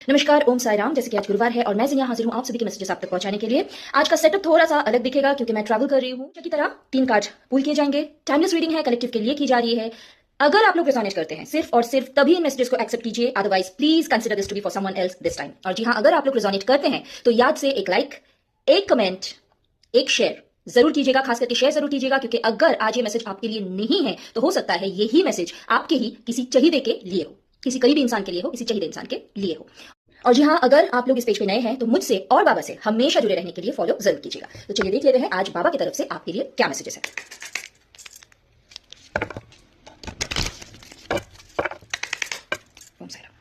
नमस्कार, ओम साई राम। जैसे कि आज गुरुवार है और मैं जिन्हें हाजिर हूँ आप सभी के मैसेजेस आप तक पहुंचाने के लिए। आज का सेटअप थोड़ा सा अलग दिखेगा क्योंकि मैं ट्रैवल कर रही हूँ की तरह 3 कार्ड पुल किए जाएंगे। टाइमलेस रीडिंग है, कलेक्टिव के लिए की जा रही है। अगर आप लोग रेजोनेट करते हैं सिर्फ और सिर्फ तभी इन मैसेजेस को एक्सेप्ट कीजिए, otherwise please consider this to be for someone else this time. और जी हाँ, अगर आप लोग रेजोनेट करते हैं तो याद से एक लाइक, एक कमेंट, एक शेयर जरूर कीजिएगा। खास करके शेयर जरूर कीजिएगा क्योंकि अगर आज ये मैसेज आपके लिए नहीं है तो हो सकता है यही मैसेज आपके ही किसी चाहिए के लिए हो, किसी करीबी इंसान के लिए हो, किसी चाहिए इंसान के लिए हो। और जी हाँ, अगर आप लोग इस पेज पे नए हैं तो मुझसे और बाबा से हमेशा जुड़े रहने के लिए फॉलो जरूर कीजिएगा। तो चलिए देख लेते हैं आज बाबा की तरफ से आपके लिए क्या मैसेजेस है। Om Sai Ram.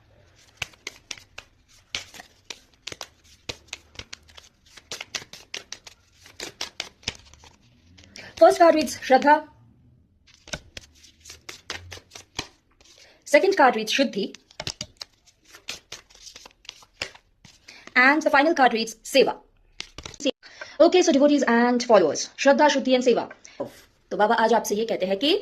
First card reads Shraddha, second card reads Shuddhi, and the final card reads Seva. Okay, so devotees and followers, Shraddha, Shuddhi and Seva. तो बाबा आज आपसे ये कहते हैं कि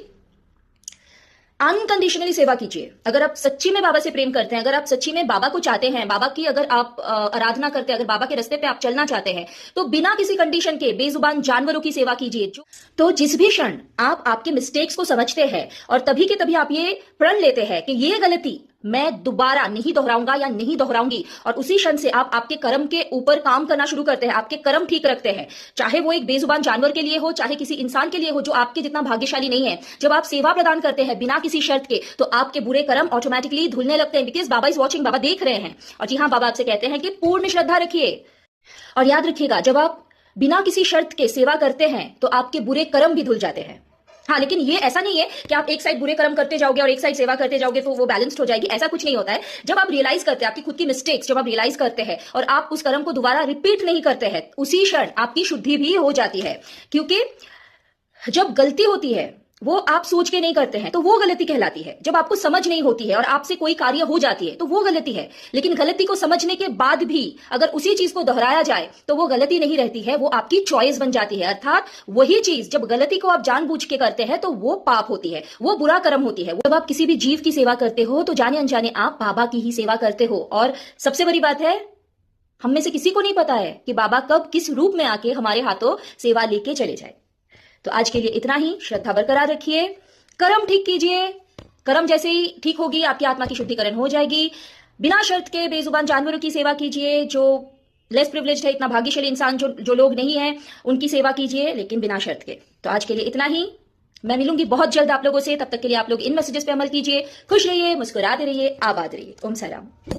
अनकंडीशनली सेवा कीजिए। अगर आप सच्ची में बाबा से प्रेम करते हैं, अगर आप सच्ची में बाबा को चाहते हैं, बाबा की अगर आप आराधना करते हैं, अगर बाबा के रास्ते पे आप चलना चाहते हैं तो बिना किसी कंडीशन के बेजुबान जानवरों की सेवा कीजिए। तो जिस भी क्षण आप आपके मिस्टेक्स को समझते हैं और तभी के तभी आप ये प्रण लेते हैं कि ये गलती मैं दोबारा नहीं दोहराऊंगा या नहीं दोहराऊंगी, और उसी क्षण से आप आपके कर्म के ऊपर काम करना शुरू करते हैं, आपके कर्म ठीक रखते हैं, चाहे वो एक बेजुबान जानवर के लिए हो, चाहे किसी इंसान के लिए हो जो आपके जितना भाग्यशाली नहीं है। जब आप सेवा प्रदान करते हैं बिना किसी शर्त के तो आपके बुरे कर्म ऑटोमेटिकली धुलने लगते हैं, बिकॉज बाबा इज वॉचिंग, बाबा देख रहे हैं। और जी हाँ, बाबा आपसे कहते हैं कि पूर्ण श्रद्धा रखिए और याद रखिएगा जब आप बिना किसी शर्त के सेवा करते हैं तो आपके बुरे कर्म भी धुल जाते हैं। हाँ, लेकिन ये ऐसा नहीं है कि आप एक साइड बुरे कर्म करते जाओगे और एक साइड सेवा करते जाओगे तो वो बैलेंस्ड हो जाएगी, ऐसा कुछ नहीं होता है। जब आप रियलाइज करते हैं आपकी खुद की मिस्टेक्स, जब आप रियलाइज करते हैं और आप उस कर्म को दोबारा रिपीट नहीं करते हैं, उसी क्षण आपकी शुद्धि भी हो जाती है। क्योंकि जब गलती होती है वो आप सोच के नहीं करते हैं तो वो गलती कहलाती है। जब आपको समझ नहीं होती है और आपसे कोई कार्य हो जाती है तो वो गलती है। लेकिन गलती को समझने के बाद भी अगर उसी चीज को दोहराया जाए तो वो गलती नहीं रहती है, वो आपकी चॉइस बन जाती है। अर्थात वही चीज जब गलती को आप जानबूझ के करते हैं तो वो पाप होती है, वो बुरा कर्म होती है। जब आप किसी भी जीव की सेवा करते हो तो जाने अनजाने आप बाबा की ही सेवा करते हो। और सबसे बड़ी बात है, हम में से किसी को नहीं पता है कि बाबा कब किस रूप में आके हमारे हाथों सेवा लेके चले जाए। तो आज के लिए इतना ही। श्रद्धा बरकरार रखिए, कर्म ठीक कीजिए। कर्म जैसे ही ठीक होगी आपकी आत्मा की शुद्धिकरण हो जाएगी। बिना शर्त के बेजुबान जानवरों की सेवा कीजिए, जो लेस प्रिविलेज्ड है, इतना भाग्यशाली इंसान जो लोग नहीं है उनकी सेवा कीजिए, लेकिन बिना शर्त के। तो आज के लिए इतना ही। मैं मिलूंगी बहुत जल्द आप लोगों से, तब तक के लिए आप लोग इन मैसेजेस पे अमल कीजिए। खुश रहिए, मुस्कुराते रहिए, आबाद रहिए। ओम साई राम।